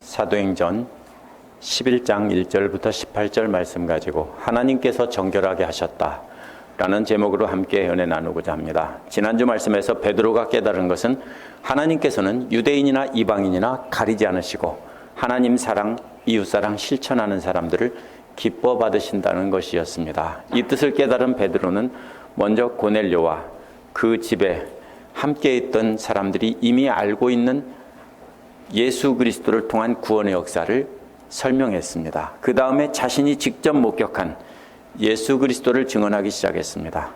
사도행전 11장 1절부터 18절 말씀 가지고 하나님께서 정결하게 하셨다 라는 제목으로 함께 은혜 나누고자 합니다. 지난주 말씀에서 베드로가 깨달은 것은 하나님께서는 유대인이나 이방인이나 가리지 않으시고 하나님 사랑, 이웃사랑 실천하는 사람들을 기뻐 받으신다는 것이었습니다. 이 뜻을 깨달은 베드로는 먼저 고넬료와 그 집에 함께 있던 사람들이 이미 알고 있는 예수 그리스도를 통한 구원의 역사를 설명했습니다. 그 다음에 자신이 직접 목격한 예수 그리스도를 증언하기 시작했습니다.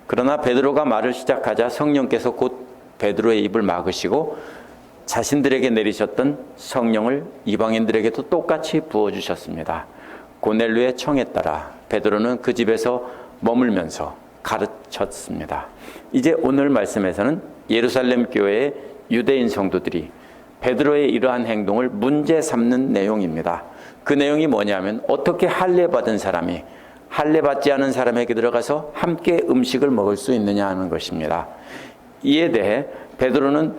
그러나 베드로가 말을 시작하자 성령께서 곧 베드로의 입을 막으시고 자신들에게 내리셨던 성령을 이방인들에게도 똑같이 부어주셨습니다. 고넬료의 청에 따라 베드로는 그 집에서 머물면서 가르쳤습니다. 이제 오늘 말씀에서는 예루살렘 교회의 유대인 성도들이 베드로의 이러한 행동을 문제 삼는 내용입니다. 그 내용이 뭐냐면 어떻게 할례받은 사람이 할례받지 않은 사람에게 들어가서 함께 음식을 먹을 수 있느냐 하는 것입니다. 이에 대해 베드로는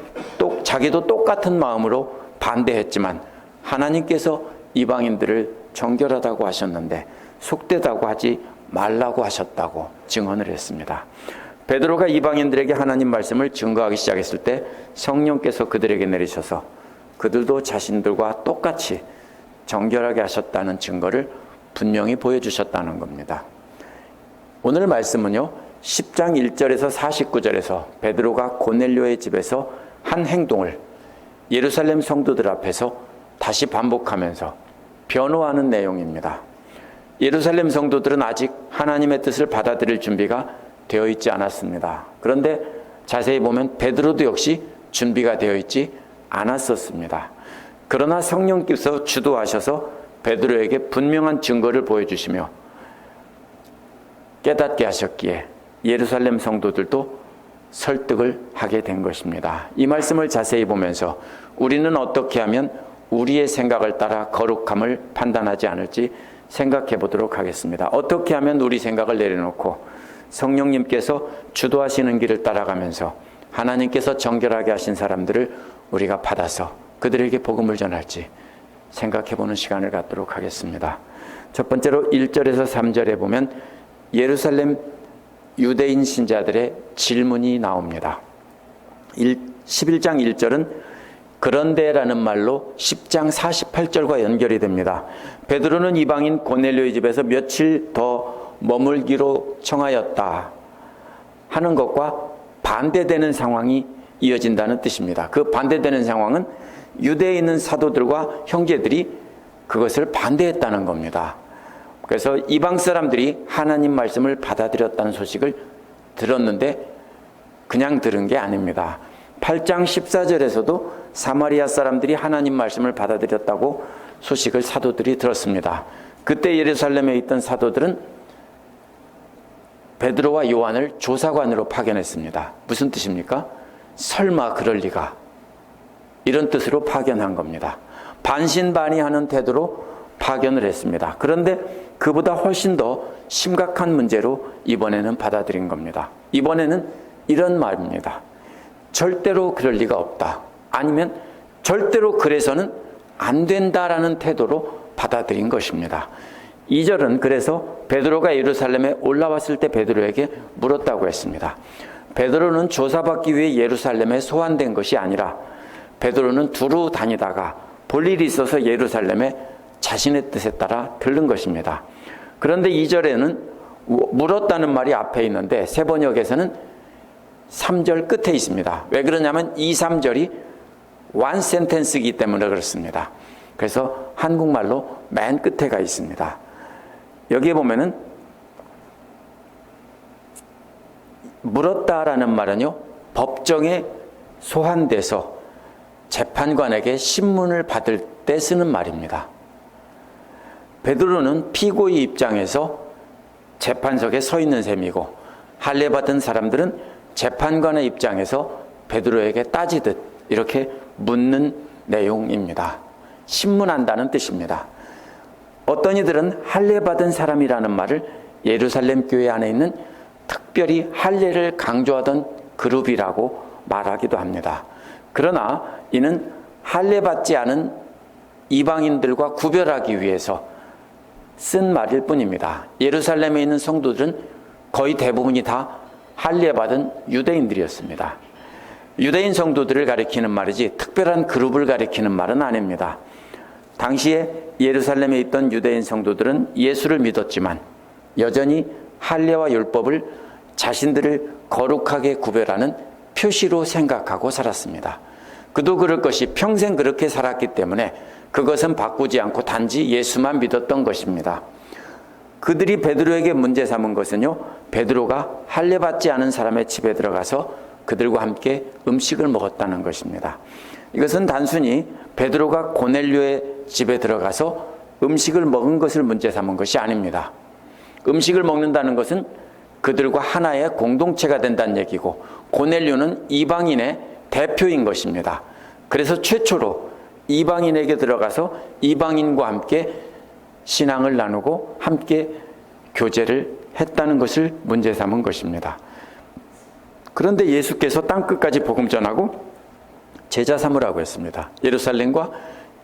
자기도 똑같은 마음으로 반대했지만 하나님께서 이방인들을 정결하다고 하셨는데 속되다고 하지 말라고 하셨다고 증언을 했습니다. 베드로가 이방인들에게 하나님 말씀을 증거하기 시작했을 때 성령께서 그들에게 내리셔서 그들도 자신들과 똑같이 정결하게 하셨다는 증거를 분명히 보여주셨다는 겁니다. 오늘 말씀은요, 10장 1절에서 49절에서 베드로가 고넬료의 집에서 한 행동을 예루살렘 성도들 앞에서 다시 반복하면서 변호하는 내용입니다. 예루살렘 성도들은 아직 하나님의 뜻을 받아들일 준비가 되어 있지 않았습니다. 그런데 자세히 보면 베드로도 역시 준비가 되어 있지 않았었습니다. 그러나 성령께서 주도하셔서 베드로에게 분명한 증거를 보여주시며 깨닫게 하셨기에 예루살렘 성도들도 설득을 하게 된 것입니다. 이 말씀을 자세히 보면서 우리는 어떻게 하면 우리의 생각을 따라 거룩함을 판단하지 않을지 생각해 보도록 하겠습니다. 어떻게 하면 우리 생각을 내려놓고 성령님께서 주도하시는 길을 따라가면서 하나님께서 정결하게 하신 사람들을 우리가 받아서 그들에게 복음을 전할지 생각해보는 시간을 갖도록 하겠습니다. 첫 번째로 1절에서 3절에 보면 예루살렘 유대인 신자들의 질문이 나옵니다. 11장 1절은 그런데라는 말로 10장 48절과 연결이 됩니다. 베드로는 이방인 고넬료의 집에서 며칠 더 머물기로 청하였다 하는 것과 반대되는 상황이 이어진다는 뜻입니다. 그 반대되는 상황은 유대에 있는 사도들과 형제들이 그것을 반대했다는 겁니다. 그래서 이방 사람들이 하나님 말씀을 받아들였다는 소식을 들었는데 그냥 들은 게 아닙니다. 8장 14절에서도 사마리아 사람들이 하나님 말씀을 받아들였다고 소식을 사도들이 들었습니다. 그때 예루살렘에 있던 사도들은 베드로와 요한을 조사관으로 파견했습니다. 무슨 뜻입니까? 설마 그럴 리가, 이런 뜻으로 파견한 겁니다. 반신반의하는 태도로 파견을 했습니다. 그런데 그보다 훨씬 더 심각한 문제로 이번에는 받아들인 겁니다. 이번에는 이런 말입니다. 절대로 그럴 리가 없다. 아니면 절대로 그래서는 안 된다라는 태도로 받아들인 것입니다. 2절은 그래서 베드로가 예루살렘에 올라왔을 때 베드로에게 물었다고 했습니다. 베드로는 조사받기 위해 예루살렘에 소환된 것이 아니라 베드로는 두루 다니다가 볼 일이 있어서 예루살렘에 자신의 뜻에 따라 들른 것입니다. 그런데 2절에는 물었다는 말이 앞에 있는데 세 번역에서는 3절 끝에 있습니다. 왜 그러냐면 2, 3절이 one sentence이기 때문에 그렇습니다. 그래서 한국말로 맨 끝에 가 있습니다. 여기에 보면은 물었다라는 말은요, 법정에 소환돼서 재판관에게 신문을 받을 때 쓰는 말입니다. 베드로는 피고의 입장에서 재판석에 서 있는 셈이고 할례받은 사람들은 재판관의 입장에서 베드로에게 따지듯 이렇게 묻는 내용입니다. 신문한다는 뜻입니다. 어떤 이들은 할례받은 사람이라는 말을 예루살렘 교회 안에 있는 특별히 할례를 강조하던 그룹이라고 말하기도 합니다. 그러나 이는 할례받지 않은 이방인들과 구별하기 위해서 쓴 말일 뿐입니다. 예루살렘에 있는 성도들은 거의 대부분이 다 할례받은 유대인들이었습니다. 유대인 성도들을 가리키는 말이지 특별한 그룹을 가리키는 말은 아닙니다. 당시에 예루살렘에 있던 유대인 성도들은 예수를 믿었지만 여전히 할례와 율법을 자신들을 거룩하게 구별하는 표시로 생각하고 살았습니다. 그도 그럴 것이 평생 그렇게 살았기 때문에 그것은 바꾸지 않고 단지 예수만 믿었던 것입니다. 그들이 베드로에게 문제 삼은 것은요, 베드로가 할례받지 않은 사람의 집에 들어가서 그들과 함께 음식을 먹었다는 것입니다. 이것은 단순히 베드로가 고넬료의 집에 들어가서 음식을 먹은 것을 문제 삼은 것이 아닙니다. 음식을 먹는다는 것은 그들과 하나의 공동체가 된다는 얘기고, 고넬료는 이방인의 대표인 것입니다. 그래서 최초로 이방인에게 들어가서 이방인과 함께 신앙을 나누고 함께 교제를 했다는 것을 문제 삼은 것입니다. 그런데 예수께서 땅끝까지 복음 전하고 제자 삼으라고 했습니다. 예루살렘과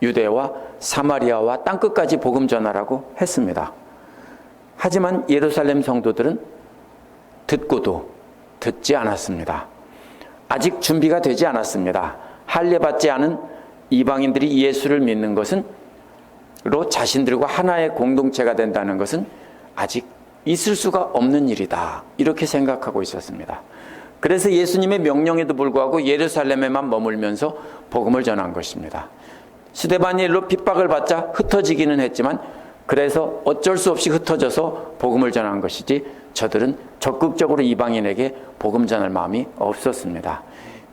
유대와 사마리아와 땅끝까지 복음 전하라고 했습니다. 하지만 예루살렘 성도들은 듣고도 듣지 않았습니다. 아직 준비가 되지 않았습니다. 할례받지 않은 이방인들이 예수를 믿는 것은 로 자신들과 하나의 공동체가 된다는 것은 아직 있을 수가 없는 일이다, 이렇게 생각하고 있었습니다. 그래서 예수님의 명령에도 불구하고 예루살렘에만 머물면서 복음을 전한 것입니다. 스데반의 일로 핍박을 받자 흩어지기는 했지만 그래서 어쩔 수 없이 흩어져서 복음을 전한 것이지 저들은 적극적으로 이방인에게 복음 전할 마음이 없었습니다.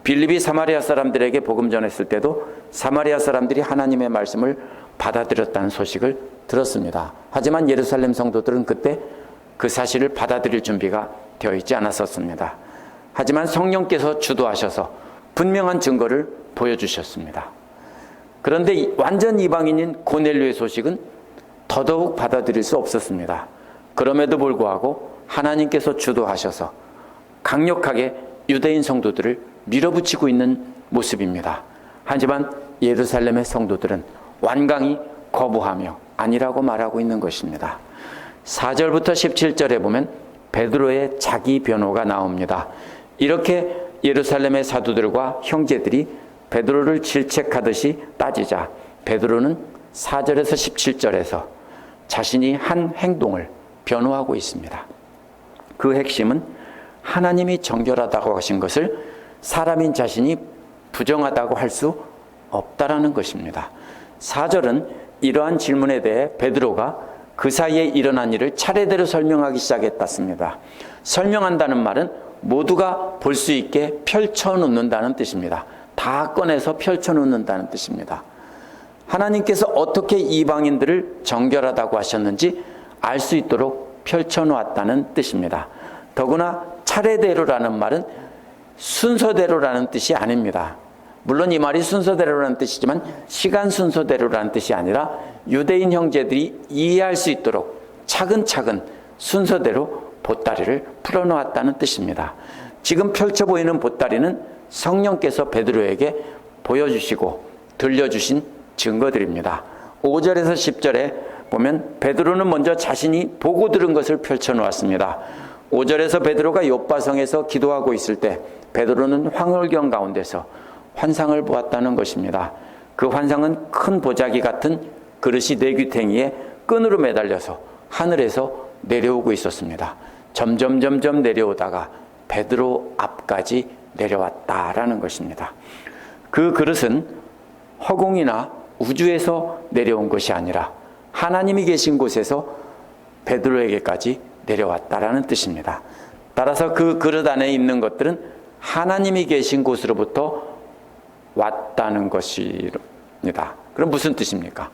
빌립이 사마리아 사람들에게 복음 전했을 때도 사마리아 사람들이 하나님의 말씀을 받아들였다는 소식을 들었습니다. 하지만 예루살렘 성도들은 그때 그 사실을 받아들일 준비가 되어 있지 않았었습니다. 하지만 성령께서 주도하셔서 분명한 증거를 보여주셨습니다. 그런데 완전 이방인인 고넬료의 소식은 더더욱 받아들일 수 없었습니다. 그럼에도 불구하고 하나님께서 주도하셔서 강력하게 유대인 성도들을 밀어붙이고 있는 모습입니다. 하지만 예루살렘의 성도들은 완강히 거부하며 아니라고 말하고 있는 것입니다. 4절부터 17절에 보면 베드로의 자기 변호가 나옵니다. 이렇게 예루살렘의 사도들과 형제들이 베드로를 질책하듯이 따지자 베드로는 4절에서 17절에서 자신이 한 행동을 변호하고 있습니다. 그 핵심은 하나님이 정결하다고 하신 것을 사람인 자신이 부정하다고 할 수 없다라는 것입니다. 4절은 이러한 질문에 대해 베드로가 그 사이에 일어난 일을 차례대로 설명하기 시작했습니다. 설명한다는 말은 모두가 볼 수 있게 펼쳐놓는다는 뜻입니다. 다 꺼내서 펼쳐놓는다는 뜻입니다. 하나님께서 어떻게 이방인들을 정결하다고 하셨는지 알 수 있도록 펼쳐놓았다는 뜻입니다. 더구나 차례대로라는 말은 순서대로라는 뜻이 아닙니다. 물론 이 말이 순서대로라는 뜻이지만 시간 순서대로라는 뜻이 아니라 유대인 형제들이 이해할 수 있도록 차근차근 순서대로 보따리를 풀어놓았다는 뜻입니다. 지금 펼쳐 보이는 보따리는 성령께서 베드로에게 보여주시고 들려주신 증거들입니다. 5절에서 10절에 보면 베드로는 먼저 자신이 보고 들은 것을 펼쳐놓았습니다. 5절에서 베드로가 욥바성에서 기도하고 있을 때 베드로는 황홀경 가운데서 환상을 보았다는 것입니다. 그 환상은 큰 보자기 같은 그릇이 내귀탱이에 끈으로 매달려서 하늘에서 내려오고 있었습니다. 점점 내려오다가 베드로 앞까지 내려왔다라는 것입니다. 그 그릇은 허공이나 우주에서 내려온 것이 아니라 하나님이 계신 곳에서 베드로에게까지 내려왔다라는 뜻입니다. 따라서 그 그릇 안에 있는 것들은 하나님이 계신 곳으로부터 왔다는 것입니다. 그럼 무슨 뜻입니까?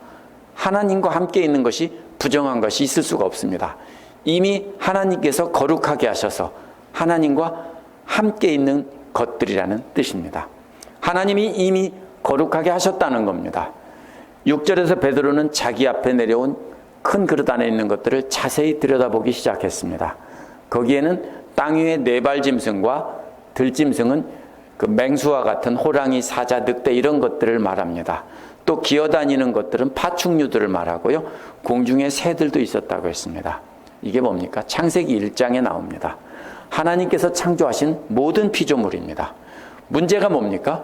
하나님과 함께 있는 것이 부정한 것이 있을 수가 없습니다. 이미 하나님께서 거룩하게 하셔서 하나님과 함께 있는 것들이라는 뜻입니다. 하나님이 이미 거룩하게 하셨다는 겁니다. 6절에서 베드로는 자기 앞에 내려온 큰 그릇 안에 있는 것들을 자세히 들여다보기 시작했습니다. 거기에는 땅 위의 네발짐승과 들짐승은 그 맹수와 같은 호랑이, 사자, 늑대 이런 것들을 말합니다. 또 기어다니는 것들은 파충류들을 말하고요. 공중에 새들도 있었다고 했습니다. 이게 뭡니까? 창세기 1장에 나옵니다. 하나님께서 창조하신 모든 피조물입니다. 문제가 뭡니까?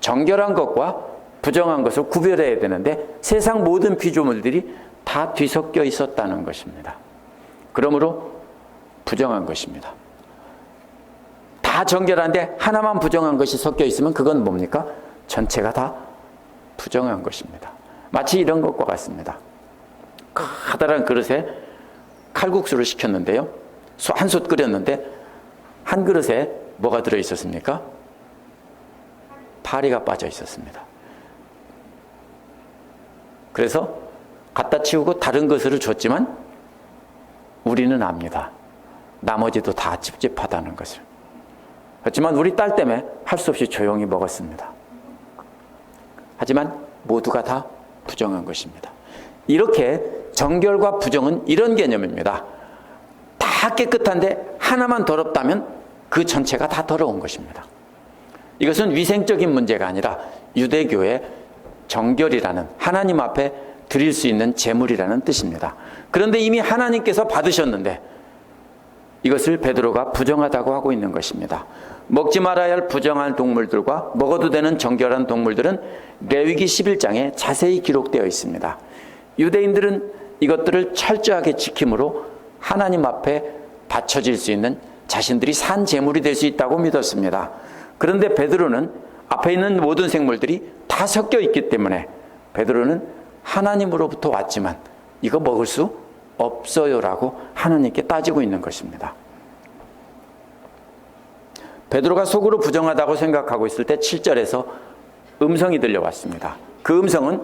정결한 것과 부정한 것을 구별해야 되는데 세상 모든 피조물들이 다 뒤섞여 있었다는 것입니다. 그러므로 부정한 것입니다. 다 정결한데 하나만 부정한 것이 섞여 있으면 그건 뭡니까? 전체가 다 부정한 것입니다. 마치 이런 것과 같습니다. 커다란 그릇에 칼국수를 시켰는데요. 한 솥 끓였는데 한 그릇에 뭐가 들어있었습니까? 파리가 빠져 있었습니다. 그래서 갖다 치우고 다른 것을 줬지만 우리는 압니다. 나머지도 다 찝찝하다는 것을. 그렇지만 우리 딸 때문에 할 수 없이 조용히 먹었습니다. 하지만 모두가 다 부정한 것입니다. 이렇게 정결과 부정은 이런 개념입니다. 다 깨끗한데 하나만 더럽다면 그 전체가 다 더러운 것입니다. 이것은 위생적인 문제가 아니라 유대교의 정결이라는 하나님 앞에 드릴 수 있는 제물이라는 뜻입니다. 그런데 이미 하나님께서 받으셨는데 이것을 베드로가 부정하다고 하고 있는 것입니다. 먹지 말아야 할 부정한 동물들과 먹어도 되는 정결한 동물들은 레위기 11장에 자세히 기록되어 있습니다. 유대인들은 이것들을 철저하게 지킴으로 하나님 앞에 바쳐질 수 있는 자신들이 산 제물이 될 수 있다고 믿었습니다. 그런데 베드로는 앞에 있는 모든 생물들이 다 섞여 있기 때문에 베드로는 하나님으로부터 왔지만 이거 먹을 수 없어요라고 하나님께 따지고 있는 것입니다. 베드로가 속으로 부정하다고 생각하고 있을 때 7절에서 음성이 들려왔습니다. 그 음성은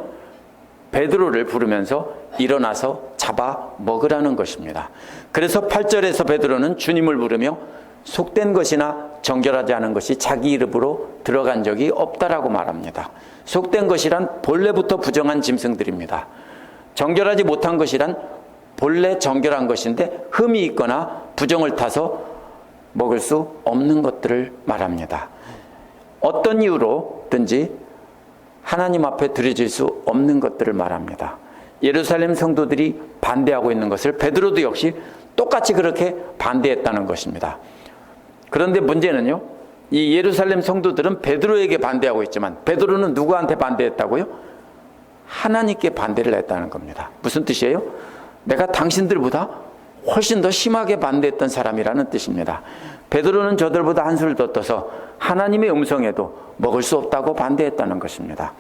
베드로를 부르면서 일어나서 잡아 먹으라는 것입니다. 그래서 8절에서 베드로는 주님을 부르며 속된 것이나 정결하지 않은 것이 자기 입으로 들어간 적이 없다라고 말합니다. 속된 것이란 본래부터 부정한 짐승들입니다. 정결하지 못한 것이란 본래 정결한 것인데 흠이 있거나 부정을 타서 먹을 수 없는 것들을 말합니다. 어떤 이유로든지 하나님 앞에 드려질 수 없는 것들을 말합니다. 예루살렘 성도들이 반대하고 있는 것을 베드로도 역시 똑같이 그렇게 반대했다는 것입니다. 그런데 문제는요, 이 예루살렘 성도들은 베드로에게 반대하고 있지만 베드로는 누구한테 반대했다고요? 하나님께 반대를 했다는 겁니다. 무슨 뜻이에요? 내가 당신들보다 훨씬 더 심하게 반대했던 사람이라는 뜻입니다. 베드로는 저들보다 한술 더 떠서 하나님의 음성에도 먹을 수 없다고 반대했다는 것입니다.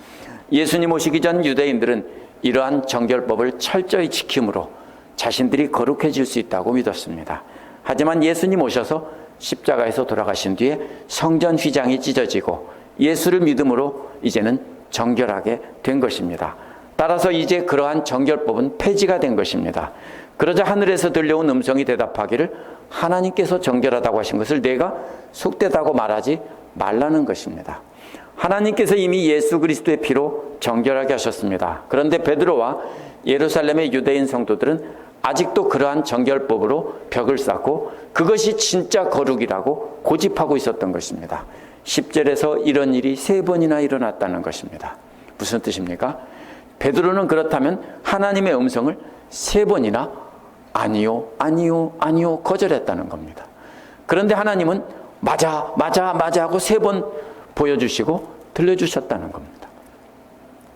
예수님 오시기 전 유대인들은 이러한 정결법을 철저히 지킴으로 자신들이 거룩해질 수 있다고 믿었습니다. 하지만 예수님 오셔서 십자가에서 돌아가신 뒤에 성전 휘장이 찢어지고 예수를 믿음으로 이제는 정결하게 된 것입니다. 따라서 이제 그러한 정결법은 폐지가 된 것입니다. 그러자 하늘에서 들려온 음성이 대답하기를 하나님께서 정결하다고 하신 것을 내가 속되다고 말하지 말라는 것입니다. 하나님께서 이미 예수 그리스도의 피로 정결하게 하셨습니다. 그런데 베드로와 예루살렘의 유대인 성도들은 아직도 그러한 정결법으로 벽을 쌓고 그것이 진짜 거룩이라고 고집하고 있었던 것입니다. 10절에서 이런 일이 3번이나 일어났다는 것입니다. 무슨 뜻입니까? 베드로는 그렇다면 하나님의 음성을 3번이나 아니요, 아니요, 아니요 거절했다는 겁니다. 그런데 하나님은 맞아, 맞아, 맞아 하고 3번 보여주시고 들려주셨다는 겁니다.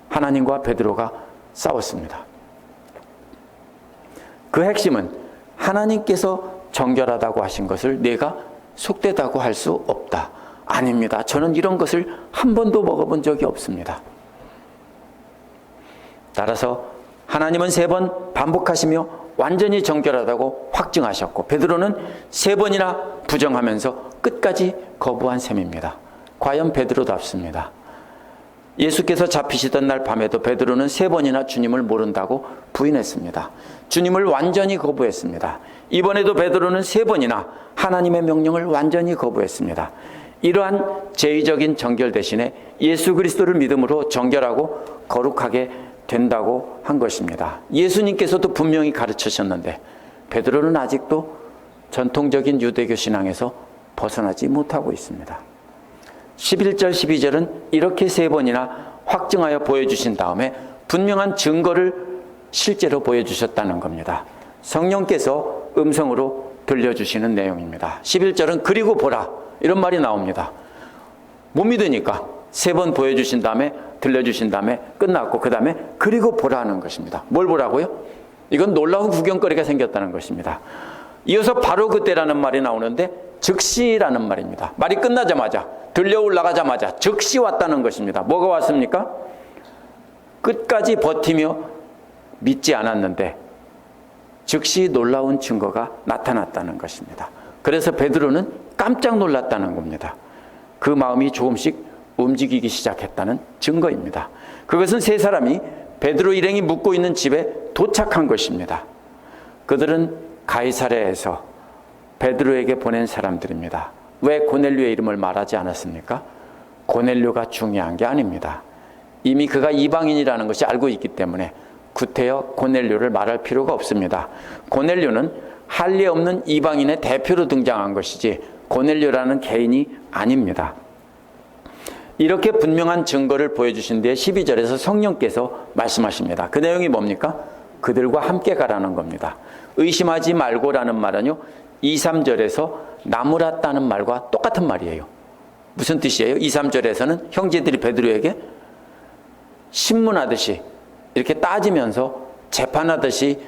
하나님과 베드로가 싸웠습니다. 그 핵심은 하나님께서 정결하다고 하신 것을 내가 속되다고 할 수 없다. 아닙니다. 저는 이런 것을 한 번도 먹어본 적이 없습니다. 따라서 하나님은 3번 반복하시며 완전히 정결하다고 확증하셨고 베드로는 3번이나 부정하면서 끝까지 거부한 셈입니다. 과연 베드로답습니다. 예수께서 잡히시던 날 밤에도 베드로는 3번이나 주님을 모른다고 부인했습니다. 주님을 완전히 거부했습니다. 이번에도 베드로는 3번이나 하나님의 명령을 완전히 거부했습니다. 이러한 제의적인 정결 대신에 예수 그리스도를 믿음으로 정결하고 거룩하게 된다고 한 것입니다. 예수님께서도 분명히 가르치셨는데 베드로는 아직도 전통적인 유대교 신앙에서 벗어나지 못하고 있습니다. 11절 12절은 이렇게 3번이나 확증하여 보여주신 다음에 분명한 증거를 실제로 보여주셨다는 겁니다. 성령께서 음성으로 들려주시는 내용입니다. 11절은 그리고 보라 이런 말이 나옵니다. 못 믿으니까 3번 보여주신 다음에 들려주신 다음에 끝났고 그 다음에 그리고 보라는 것입니다. 뭘 보라고요? 이건 놀라운 구경거리가 생겼다는 것입니다. 이어서 바로 그때라는 말이 나오는데 즉시라는 말입니다. 말이 끝나자마자 들려 올라가자마자 즉시 왔다는 것입니다. 뭐가 왔습니까? 끝까지 버티며 믿지 않았는데 즉시 놀라운 증거가 나타났다는 것입니다. 그래서 베드로는 깜짝 놀랐다는 겁니다. 그 마음이 조금씩 움직이기 시작했다는 증거입니다. 그것은 3사람이 베드로 일행이 묵고 있는 집에 도착한 것입니다. 그들은 가이사랴에서 베드로에게 보낸 사람들입니다. 왜 고넬료의 이름을 말하지 않았습니까? 고넬료가 중요한 게 아닙니다. 이미 그가 이방인이라는 것이 알고 있기 때문에 구태여 고넬료를 말할 필요가 없습니다. 고넬료는 할례 없는 이방인의 대표로 등장한 것이지 고넬료라는 개인이 아닙니다. 이렇게 분명한 증거를 보여주신 뒤에 12절에서 성령께서 말씀하십니다. 그 내용이 뭡니까? 그들과 함께 가라는 겁니다. 의심하지 말고라는 말은요 2, 3절에서 나무랐다는 말과 똑같은 말이에요. 무슨 뜻이에요? 2, 3절에서는 형제들이 베드로에게 신문하듯이 이렇게 따지면서 재판하듯이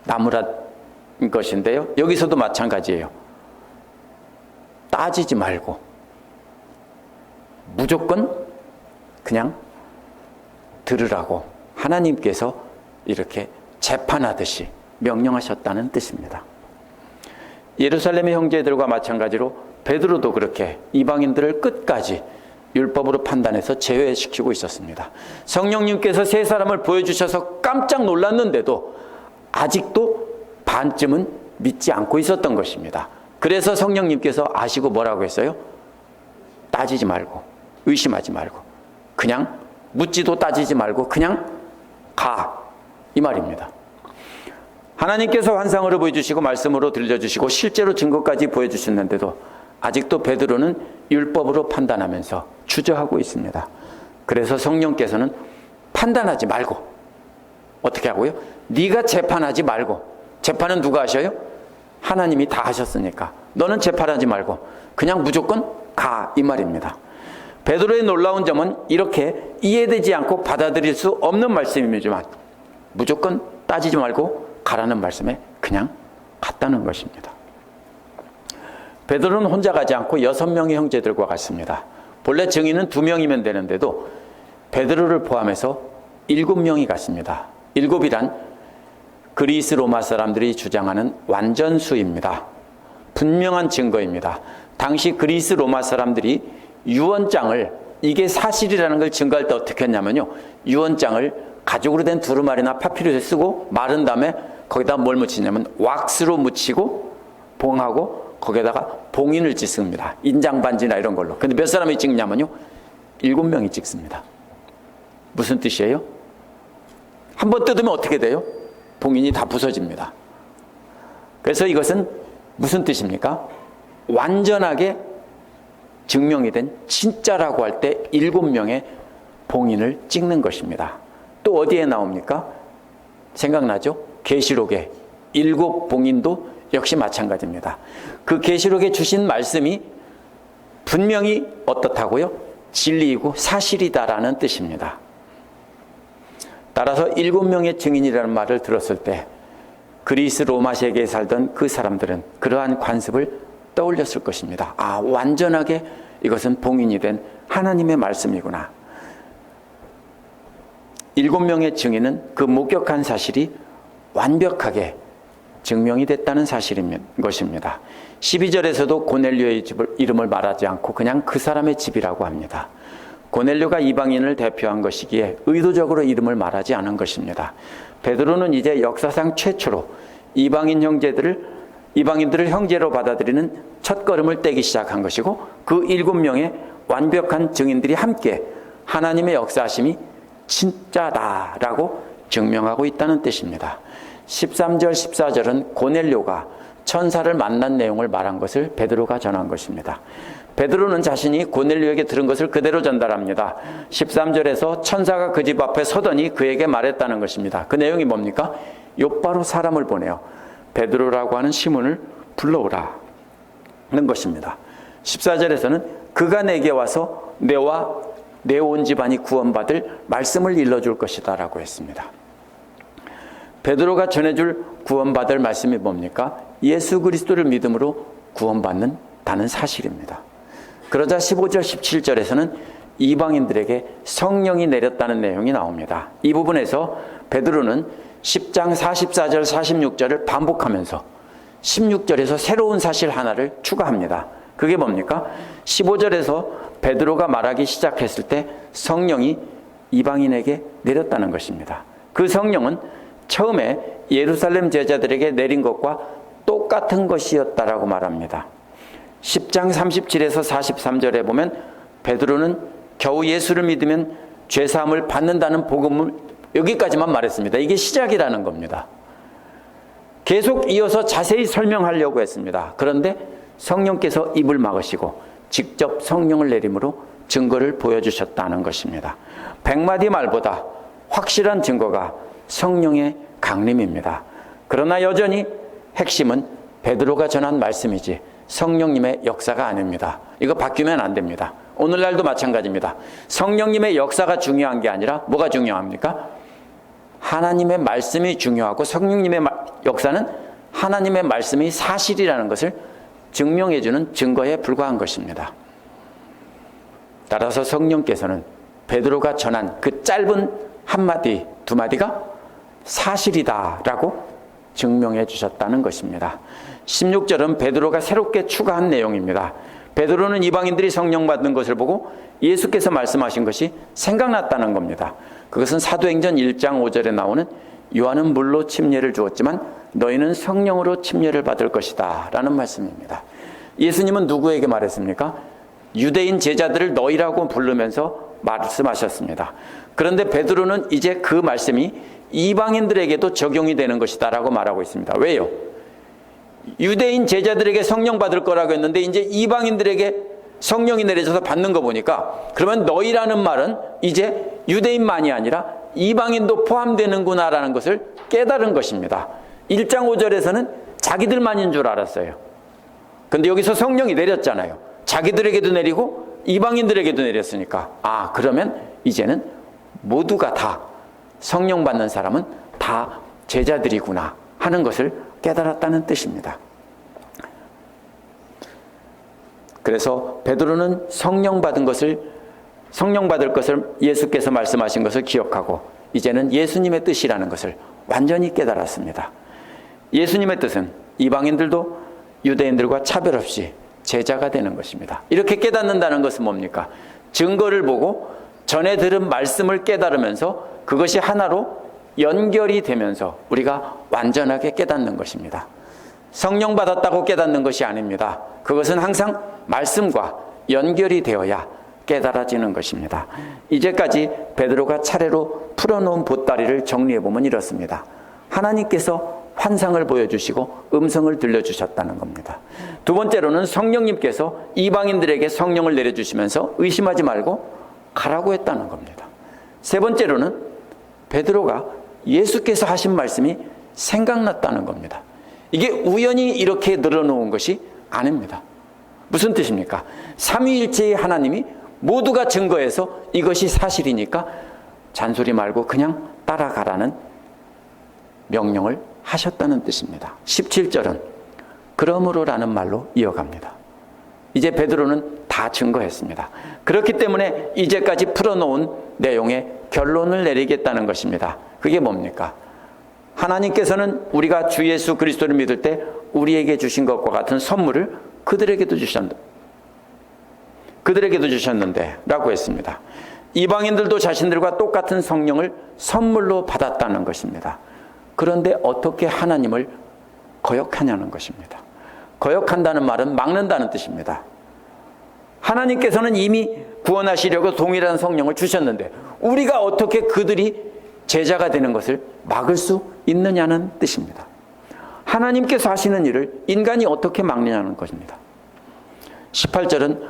나무란 것인데요. 여기서도 마찬가지예요. 따지지 말고 무조건 그냥 들으라고 하나님께서 이렇게 재판하듯이 명령하셨다는 뜻입니다. 예루살렘의 형제들과 마찬가지로 베드로도 그렇게 이방인들을 끝까지 율법으로 판단해서 제외시키고 있었습니다. 성령님께서 3사람을 보여주셔서 깜짝 놀랐는데도 아직도 반쯤은 믿지 않고 있었던 것입니다. 그래서 성령님께서 아시고 뭐라고 했어요? 따지지 말고 의심하지 말고 그냥 묻지도 따지지 말고 그냥 가 이 말입니다. 하나님께서 환상으로 보여주시고 말씀으로 들려주시고 실제로 증거까지 보여주셨는데도 아직도 베드로는 율법으로 판단하면서 주저하고 있습니다. 그래서 성령께서는 판단하지 말고 어떻게 하고요? 네가 재판하지 말고 재판은 누가 하셔요? 하나님이 다 하셨으니까 너는 재판하지 말고 그냥 무조건 가 이 말입니다. 베드로의 놀라운 점은 이렇게 이해되지 않고 받아들일 수 없는 말씀이지만 무조건 따지지 말고 가라는 말씀에 그냥 갔다는 것입니다. 베드로는 혼자 가지 않고 6명의 형제들과 갔습니다. 본래 증인은 2명이면 되는데도 베드로를 포함해서 7명이 갔습니다. 7이란 그리스 로마 사람들이 주장하는 완전수입니다. 분명한 증거입니다. 당시 그리스 로마 사람들이 유언장을 이게 사실이라는 걸 증거할 때 어떻게 했냐면요. 유언장을 가죽으로 된 두루마리나 파피루스에 쓰고 마른 다음에 거기다 뭘 묻히냐면 왁스로 묻히고 봉하고 거기에다가 봉인을 찍습니다. 인장 반지나 이런 걸로. 근데 몇 사람이 찍냐면요. 7명이 찍습니다. 무슨 뜻이에요? 한 번 뜯으면 어떻게 돼요? 봉인이 다 부서집니다. 그래서 이것은 무슨 뜻입니까? 완전하게 증명이 된 진짜라고 할 때 7명의 봉인을 찍는 것입니다. 또 어디에 나옵니까? 생각나죠? 계시록에 7 봉인도 역시 마찬가지입니다. 그 계시록에 주신 말씀이 분명히 어떻다고요? 진리이고 사실이다라는 뜻입니다. 따라서 7명의 증인이라는 말을 들었을 때 그리스 로마 세계에 살던 그 사람들은 그러한 관습을 떠올렸을 것입니다. 아, 완전하게 이것은 봉인이 된 하나님의 말씀이구나. 7명의 증인은 그 목격한 사실이 완벽하게 증명이 됐다는 사실인 것입니다. 12절에서도 고넬료의 이름을 말하지 않고 그냥 그 사람의 집이라고 합니다. 고넬료가 이방인을 대표한 것이기에 의도적으로 이름을 말하지 않은 것입니다. 베드로는 이제 역사상 최초로 이방인들을 형제로 받아들이는 첫걸음을 떼기 시작한 것이고 그 7명의 완벽한 증인들이 함께 하나님의 역사하심이 진짜다라고 증명하고 있다는 뜻입니다. 13절, 14절은 고넬료가 천사를 만난 내용을 말한 것을 베드로가 전한 것입니다. 베드로는 자신이 고넬료에게 들은 것을 그대로 전달합니다. 13절에서 천사가 그 집 앞에 서더니 그에게 말했다는 것입니다. 그 내용이 뭡니까? 욥바로 사람을 보내어 베드로라고 하는 시몬을 불러오라는 것입니다. 14절에서는 그가 내게 와서 내와 내 온 집안이 구원받을 말씀을 일러줄 것이다 라고 했습니다. 베드로가 전해줄 구원받을 말씀이 뭡니까? 예수 그리스도를 믿음으로 구원받는다는 사실입니다. 그러자 15절 17절에서는 이방인들에게 성령이 내렸다는 내용이 나옵니다. 이 부분에서 베드로는 10장 44절 46절을 반복하면서 16절에서 새로운 사실 하나를 추가합니다. 그게 뭡니까? 15절에서 베드로가 말하기 시작했을 때 성령이 이방인에게 내렸다는 것입니다. 그 성령은 처음에 예루살렘 제자들에게 내린 것과 똑같은 것이었다라고 말합니다. 10장 37에서 43절에 보면 베드로는 겨우 예수를 믿으면 죄사함을 받는다는 복음을 여기까지만 말했습니다. 이게 시작이라는 겁니다. 계속 이어서 자세히 설명하려고 했습니다. 그런데 성령께서 입을 막으시고 직접 성령을 내림으로 증거를 보여주셨다는 것입니다. 100마디 말보다 확실한 증거가 성령의 강림입니다. 그러나 여전히 핵심은 베드로가 전한 말씀이지 성령님의 역사가 아닙니다. 이거 바뀌면 안 됩니다. 오늘날도 마찬가지입니다. 성령님의 역사가 중요한 게 아니라 뭐가 중요합니까? 하나님의 말씀이 중요하고 성령님의 역사는 하나님의 말씀이 사실이라는 것을 증명해주는 증거에 불과한 것입니다. 따라서 성령께서는 베드로가 전한 그 짧은 한마디, 두 마디가 사실이다라고 증명해 주셨다는 것입니다. 16절은 베드로가 새롭게 추가한 내용입니다. 베드로는 이방인들이 성령 받는 것을 보고 예수께서 말씀하신 것이 생각났다는 겁니다. 그것은 사도행전 1장 5절에 나오는 요한은 물로 침례를 주었지만 너희는 성령으로 침례를 받을 것이다 라는 말씀입니다. 예수님은 누구에게 말했습니까? 유대인 제자들을 너희라고 부르면서 말씀하셨습니다. 그런데 베드로는 이제 그 말씀이 이방인들에게도 적용이 되는 것이다 라고 말하고 있습니다. 왜요? 유대인 제자들에게 성령 받을 거라고 했는데 이제 이방인들에게 성령이 내려져서 받는 거 보니까 그러면 너희라는 말은 이제 유대인만이 아니라 이방인도 포함되는구나 라는 것을 깨달은 것입니다. 1장 5절에서는 자기들만인 줄 알았어요. 근데 여기서 성령이 내렸잖아요. 자기들에게도 내리고 이방인들에게도 내렸으니까 그러면 이제는 모두가 다 성령 받는 사람은 다 제자들이구나 하는 것을 깨달았다는 뜻입니다. 그래서 베드로는 성령 받을 것을 예수께서 말씀하신 것을 기억하고 이제는 예수님의 뜻이라는 것을 완전히 깨달았습니다. 예수님의 뜻은 이방인들도 유대인들과 차별 없이 제자가 되는 것입니다. 이렇게 깨닫는다는 것은 뭡니까? 증거를 보고 전에 들은 말씀을 깨달으면서 그것이 하나로 연결이 되면서 우리가 완전하게 깨닫는 것입니다. 성령 받았다고 깨닫는 것이 아닙니다. 그것은 항상 말씀과 연결이 되어야 깨달아지는 것입니다. 이제까지 베드로가 차례로 풀어놓은 보따리를 정리해보면 이렇습니다. 하나님께서 환상을 보여주시고 음성을 들려주셨다는 겁니다. 두 번째로는 성령님께서 이방인들에게 성령을 내려주시면서 의심하지 말고 가라고 했다는 겁니다. 세 번째로는 베드로가 예수께서 하신 말씀이 생각났다는 겁니다. 이게 우연히 이렇게 늘어놓은 것이 아닙니다. 무슨 뜻입니까? 삼위일체의 하나님이 모두가 증거해서 이것이 사실이니까 잔소리 말고 그냥 따라가라는 명령을 하셨다는 뜻입니다. 17절은 그러므로라는 말로 이어갑니다. 이제 베드로는 다 증거했습니다. 그렇기 때문에 이제까지 풀어놓은 내용에 결론을 내리겠다는 것입니다. 그게 뭡니까? 하나님께서는 우리가 주 예수 그리스도를 믿을 때 우리에게 주신 것과 같은 선물을 그들에게도 주셨는데 라고 했습니다. 이방인들도 자신들과 똑같은 성령을 선물로 받았다는 것입니다. 그런데 어떻게 하나님을 거역하냐는 것입니다. 거역한다는 말은 막는다는 뜻입니다. 하나님께서는 이미 구원하시려고 동일한 성령을 주셨는데 우리가 어떻게 그들이 제자가 되는 것을 막을 수 있느냐는 뜻입니다. 하나님께서 하시는 일을 인간이 어떻게 막느냐는 것입니다. 18절은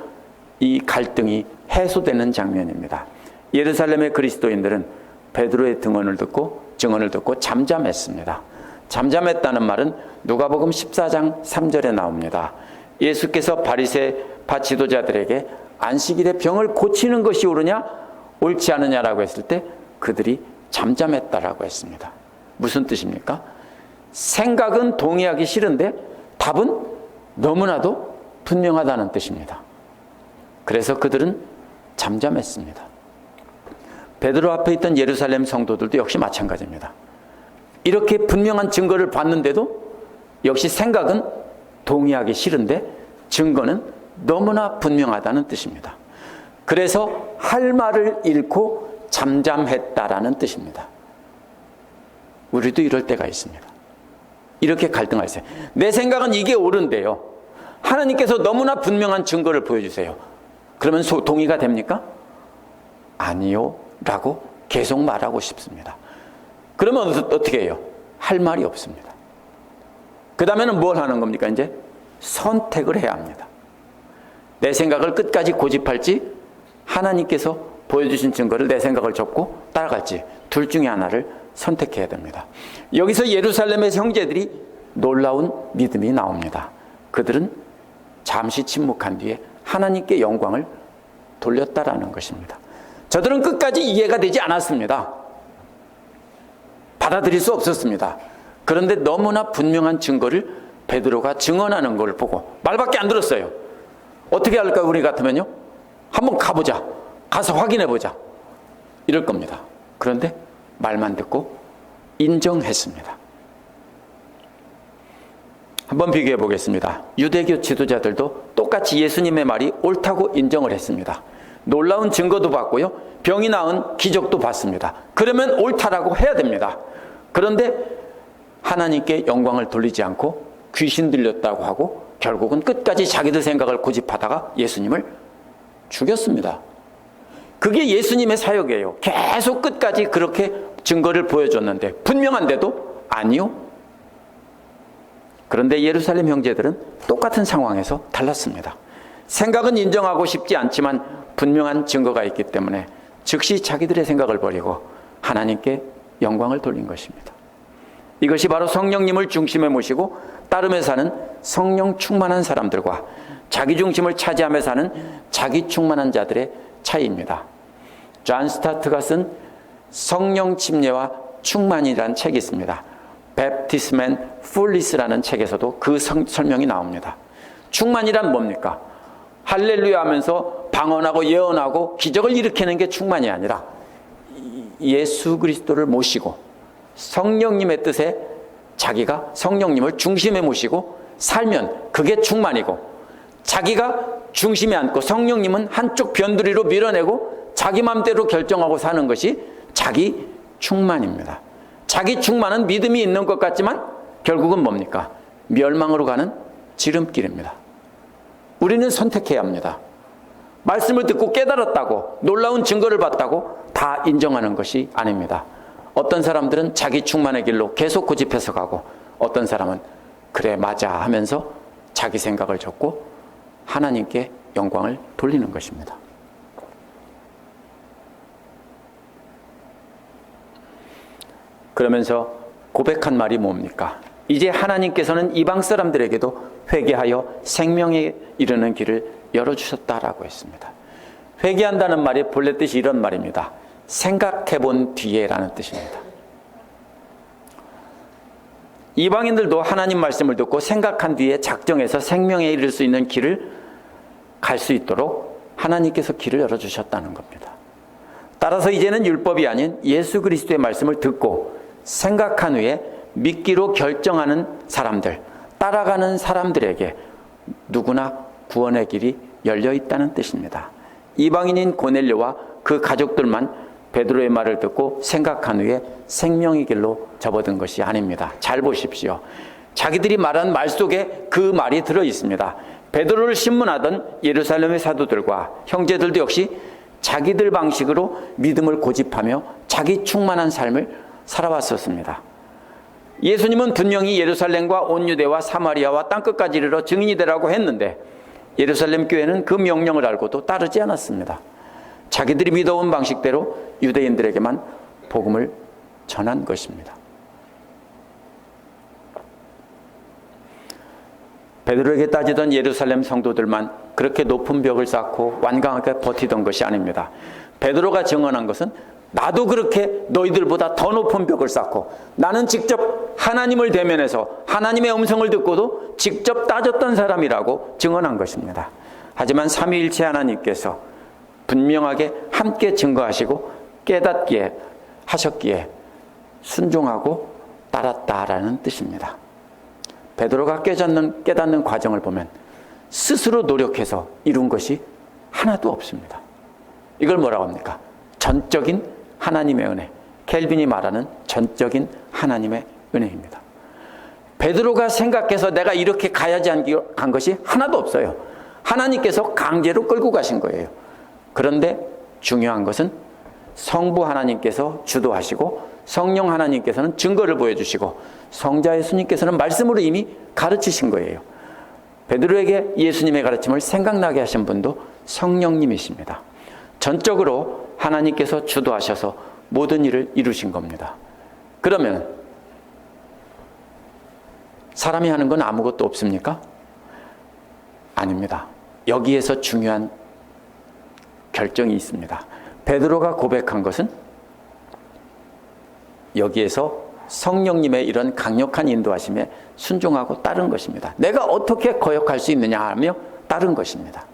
이 갈등이 해소되는 장면입니다. 예루살렘의 그리스도인들은 베드로의 증언을 듣고 잠잠했습니다. 잠잠했다는 말은 누가복음 14장 3절에 나옵니다. 예수께서 바리새파 지도자들에게 안식일에 병을 고치는 것이 옳으냐 옳지 않느냐라고 했을 때 그들이 잠잠했다라고 했습니다. 무슨 뜻입니까? 생각은 동의하기 싫은데 답은 너무나도 분명하다는 뜻입니다. 그래서 그들은 잠잠했습니다. 베드로 앞에 있던 예루살렘 성도들도 역시 마찬가지입니다. 이렇게 분명한 증거를 봤는데도 역시 생각은 동의하기 싫은데 증거는 너무나 분명하다는 뜻입니다. 그래서 할 말을 잃고 잠잠했다라는 뜻입니다. 우리도 이럴 때가 있습니다. 이렇게 갈등할 때 내 생각은 이게 옳은데요, 하나님께서 너무나 분명한 증거를 보여주세요. 그러면 동의가 됩니까? 아니요 라고 계속 말하고 싶습니다. 그러면 어떻게 해요? 할 말이 없습니다. 그 다음에는 뭘 하는 겁니까? 이제 선택을 해야 합니다. 내 생각을 끝까지 고집할지 하나님께서 보여주신 증거를 내 생각을 접고 따라갈지 둘 중에 하나를 선택해야 됩니다. 여기서 예루살렘의 형제들이 놀라운 믿음이 나옵니다. 그들은 잠시 침묵한 뒤에 하나님께 영광을 돌렸다라는 것입니다. 저들은 끝까지 이해가 되지 않았습니다. 받아들일 수 없었습니다. 그런데 너무나 분명한 증거를 베드로가 증언하는 걸 보고 말밖에 안 들었어요. 어떻게 할까요? 우리 같으면요, 한번 가보자, 가서 확인해보자 이럴 겁니다. 그런데 말만 듣고 인정했습니다. 한번 비교해 보겠습니다. 유대교 지도자들도 똑같이 예수님의 말이 옳다고 인정을 했습니다. 놀라운 증거도 봤고요, 병이 나은 기적도 봤습니다. 그러면 옳다라고 해야 됩니다. 그런데 하나님께 영광을 돌리지 않고 귀신 들렸다고 하고 결국은 끝까지 자기들 생각을 고집하다가 예수님을 죽였습니다. 그게 예수님의 사역이에요. 계속 끝까지 그렇게 증거를 보여줬는데 분명한데도 아니요. 그런데 예루살렘 형제들은 똑같은 상황에서 달랐습니다. 생각은 인정하고 싶지 않지만 분명한 증거가 있기 때문에 즉시 자기들의 생각을 버리고 하나님께 영광을 돌린 것입니다. 이것이 바로 성령님을 중심에 모시고 따르며 사는 성령 충만한 사람들과 자기 중심을 차지하며 사는 자기 충만한 자들의 차이입니다. 존 스타트가 쓴 성령 침례와 충만이라는 책이 있습니다. Baptism and Fullness라는 책에서도 그 설명이 나옵니다. 충만이란 뭡니까? 할렐루야 하면서 방언하고 예언하고 기적을 일으키는 게 충만이 아니라 예수 그리스도를 모시고 성령님의 뜻에 자기가 성령님을 중심에 모시고 살면 그게 충만이고, 자기가 중심에 앉고 성령님은 한쪽 변두리로 밀어내고 자기 마음대로 결정하고 사는 것이 자기 충만입니다. 자기 충만은 믿음이 있는 것 같지만 결국은 뭡니까? 멸망으로 가는 지름길입니다. 우리는 선택해야 합니다. 말씀을 듣고 깨달았다고, 놀라운 증거를 봤다고 다 인정하는 것이 아닙니다. 어떤 사람들은 자기 충만의 길로 계속 고집해서 가고, 어떤 사람은 그래 맞아 하면서 자기 생각을 접고 하나님께 영광을 돌리는 것입니다. 그러면서 고백한 말이 뭡니까? 이제 하나님께서는 이방 사람들에게도 회개하여 생명에 이르는 길을 열어주셨다라고 했습니다. 회개한다는 말이 본래 뜻이 이런 말입니다. 생각해본 뒤에라는 뜻입니다. 이방인들도 하나님 말씀을 듣고 생각한 뒤에 작정해서 생명에 이를 수 있는 길을 갈 수 있도록 하나님께서 길을 열어주셨다는 겁니다. 따라서 이제는 율법이 아닌 예수 그리스도의 말씀을 듣고 생각한 후에 믿기로 결정하는 사람들, 따라가는 사람들에게 누구나 구원의 길이 열려 있다는 뜻입니다. 이방인인 고넬료와 그 가족들만 베드로의 말을 듣고 생각한 후에 생명의 길로 접어든 것이 아닙니다. 잘 보십시오. 자기들이 말한 말 속에 그 말이 들어 있습니다. 베드로를 신문하던 예루살렘의 사도들과 형제들도 역시 자기들 방식으로 믿음을 고집하며 자기 충만한 삶을 살아왔었습니다. 예수님은 분명히 예루살렘과 온 유대와 사마리아와 땅끝까지 이르러 증인이 되라고 했는데 예루살렘 교회는 그 명령을 알고도 따르지 않았습니다. 자기들이 믿어온 방식대로 유대인들에게만 복음을 전한 것입니다. 베드로에게 따지던 예루살렘 성도들만 그렇게 높은 벽을 쌓고 완강하게 버티던 것이 아닙니다. 베드로가 증언한 것은 나도 그렇게 너희들보다 더 높은 벽을 쌓고 나는 직접 하나님을 대면해서 하나님의 음성을 듣고도 직접 따졌던 사람이라고 증언한 것입니다. 하지만 삼위일체 하나님께서 분명하게 함께 증거하시고 깨닫게 하셨기에 순종하고 따랐다라는 뜻입니다. 베드로가 깨닫는 과정을 보면 스스로 노력해서 이룬 것이 하나도 없습니다. 이걸 뭐라고 합니까? 전적인 하나님의 은혜. 켈빈이 말하는 전적인 하나님의 은혜입니다. 베드로가 생각해서 내가 이렇게 가야지 간 것이 하나도 없어요. 하나님께서 강제로 끌고 가신 거예요. 그런데 중요한 것은 성부 하나님께서 주도하시고 성령 하나님께서는 증거를 보여주시고 성자 예수님께서는 말씀으로 이미 가르치신 거예요. 베드로에게 예수님의 가르침을 생각나게 하신 분도 성령님이십니다. 전적으로 하나님께서 주도하셔서 모든 일을 이루신 겁니다. 그러면 사람이 하는 건 아무것도 없습니까? 아닙니다. 여기에서 중요한 결정이 있습니다. 베드로가 고백한 것은 여기에서 성령님의 이런 강력한 인도하심에 순종하고 따른 것입니다. 내가 어떻게 거역할 수 있느냐 하며 따른 것입니다.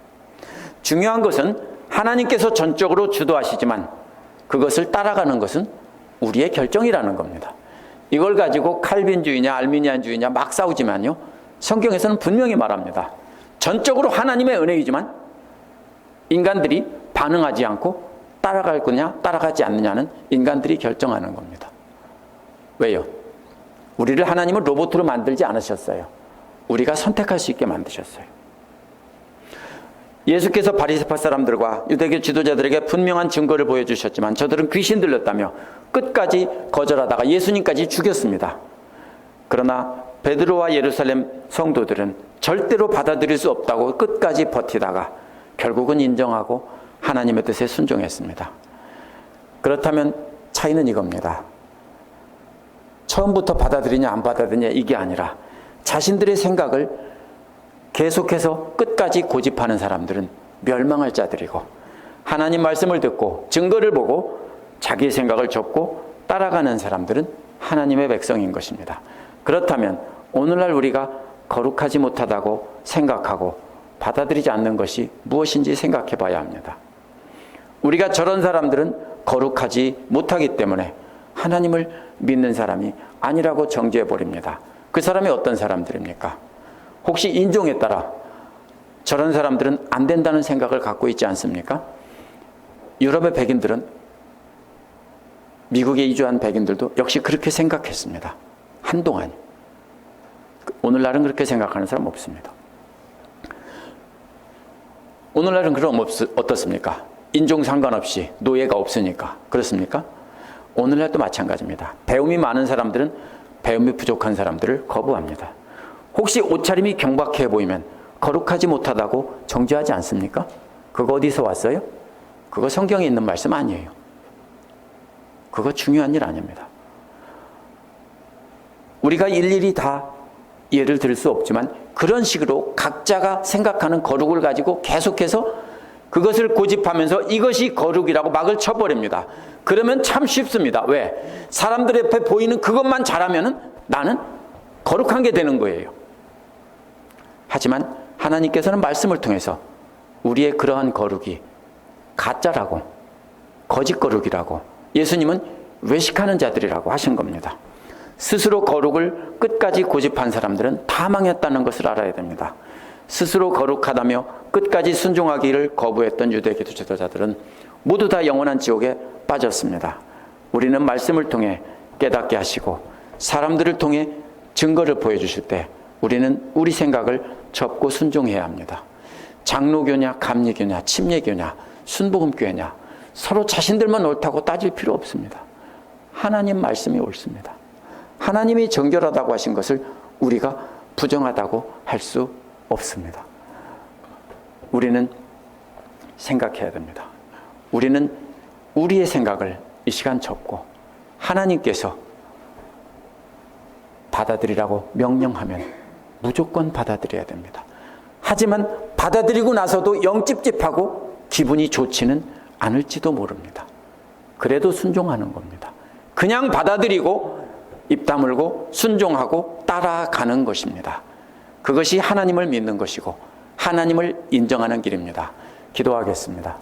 중요한 것은 하나님께서 전적으로 주도하시지만 그것을 따라가는 것은 우리의 결정이라는 겁니다. 이걸 가지고 칼빈주의냐 알미니안주의냐 막 싸우지만요. 성경에서는 분명히 말합니다. 전적으로 하나님의 은혜이지만 인간들이 반응하지 않고 따라갈 거냐 따라가지 않느냐는 인간들이 결정하는 겁니다. 왜요? 우리를 하나님은 로봇으로 만들지 않으셨어요. 우리가 선택할 수 있게 만드셨어요. 예수께서 바리새파 사람들과 유대교 지도자들에게 분명한 증거를 보여주셨지만 저들은 귀신 들렸다며 끝까지 거절하다가 예수님까지 죽였습니다. 그러나 베드로와 예루살렘 성도들은 절대로 받아들일 수 없다고 끝까지 버티다가 결국은 인정하고 하나님의 뜻에 순종했습니다. 그렇다면 차이는 이겁니다. 처음부터 받아들이냐 안 받아들이냐 이게 아니라 자신들의 생각을 계속해서 끝까지 고집하는 사람들은 멸망할 자들이고 하나님 말씀을 듣고 증거를 보고 자기의 생각을 접고 따라가는 사람들은 하나님의 백성인 것입니다. 그렇다면 오늘날 우리가 거룩하지 못하다고 생각하고 받아들이지 않는 것이 무엇인지 생각해 봐야 합니다. 우리가 저런 사람들은 거룩하지 못하기 때문에 하나님을 믿는 사람이 아니라고 정죄해 버립니다. 그 사람이 어떤 사람들입니까? 혹시 인종에 따라 저런 사람들은 안 된다는 생각을 갖고 있지 않습니까? 유럽의 백인들은 미국에 이주한 백인들도 역시 그렇게 생각했습니다. 한동안. 오늘날은 그렇게 생각하는 사람 없습니다. 오늘날은 그럼 어떻습니까? 인종 상관없이 노예가 없으니까. 그렇습니까? 오늘날도 마찬가지입니다. 배움이 많은 사람들은 배움이 부족한 사람들을 거부합니다. 혹시 옷차림이 경박해 보이면 거룩하지 못하다고 정죄하지 않습니까? 그거 어디서 왔어요? 그거 성경에 있는 말씀 아니에요. 그거 중요한 일 아닙니다. 우리가 일일이 다 예를 들 수 없지만 그런 식으로 각자가 생각하는 거룩을 가지고 계속해서 그것을 고집하면서 이것이 거룩이라고 막을 쳐버립니다. 그러면 참 쉽습니다. 왜? 사람들 앞에 보이는 그것만 잘하면은 나는 거룩한 게 되는 거예요. 하지만 하나님께서는 말씀을 통해서 우리의 그러한 거룩이 가짜라고, 거짓 거룩이라고, 예수님은 외식하는 자들이라고 하신 겁니다. 스스로 거룩을 끝까지 고집한 사람들은 다 망했다는 것을 알아야 됩니다. 스스로 거룩하다며 끝까지 순종하기를 거부했던 유대교 지도자들은 모두 다 영원한 지옥에 빠졌습니다. 우리는 말씀을 통해 깨닫게 하시고 사람들을 통해 증거를 보여주실 때 우리는 우리 생각을 접고 순종해야 합니다. 장로교냐 감리교냐 침례교냐 순복음교회냐 서로 자신들만 옳다고 따질 필요 없습니다. 하나님 말씀이 옳습니다. 하나님이 정결하다고 하신 것을 우리가 부정하다고 할 수 없습니다. 우리는 생각해야 됩니다. 우리는 우리의 생각을 이 시간 접고 하나님께서 받아들이라고 명령하면 무조건 받아들여야 됩니다. 하지만 받아들이고 나서도 영 찝찝하고 기분이 좋지는 않을지도 모릅니다. 그래도 순종하는 겁니다. 그냥 받아들이고 입 다물고 순종하고 따라가는 것입니다. 그것이 하나님을 믿는 것이고 하나님을 인정하는 길입니다. 기도하겠습니다.